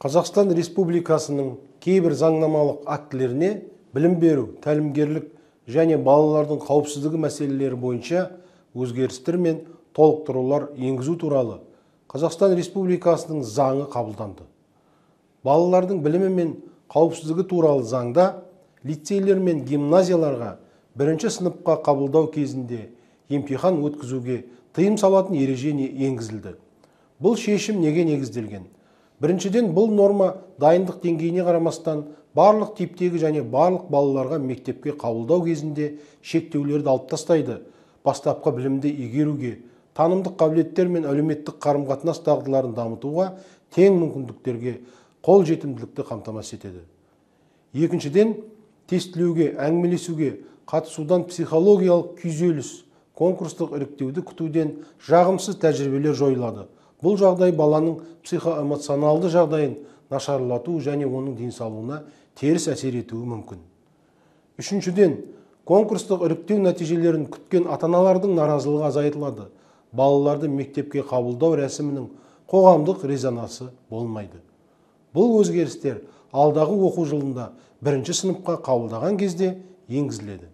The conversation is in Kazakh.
Қазақстан Республикасының кейбір заңнамалық актілеріне білім беру, тәлімгерлік және балалардың қауіпсіздігі мәселелері бойынша өзгерістер мен толықтырулар енгізу туралы Қазақстан Республикасының заңы қабылданды. Балалардың білімі мен қауіпсіздігі туралы заңда лицейлер мен гимназияларға бірінші сыныпқа қабылдау кезінде емтихан өткізуге тыйым салатын ереже енгізілді. Бұл шешім неге негізделген? Біріншіден, бұл норма дайындық деңгейіне қарамастан барлық типтегі және барлық балаларға мектепке қабылдау кезінде шектеулерді алып тастайды. Бастапқы білімді игеруге, танымдық қабілеттер мен әлеуметтік қарым-қатынас дағдыларын дамытуға, тең мүмкіндіктерге қол жетімділікті қамтамасыз етеді. Екіншіден, тестілеуге, әңгімелесуге қатысудан психологиялық күйзеліс, конкурстық іріктеуді күтуден жағымсыз тәжірибелер жойылады. Бұл жағдай баланың психоэмоционалды жағдайын нашарлату және оның денсаулығына теріс әсер етуі мүмкін. Үшіншіден, конкурстық іріктеу нәтижелерін күткен ата-аналардың наразылығы азайтылады. Балаларды мектепке қабылдау рәсімінің қоғамдық резонансы болмайды. Бұл өзгерістер алдағы оқу жылында бірінші сыныпқа қабылдаған кезде енгізіледі.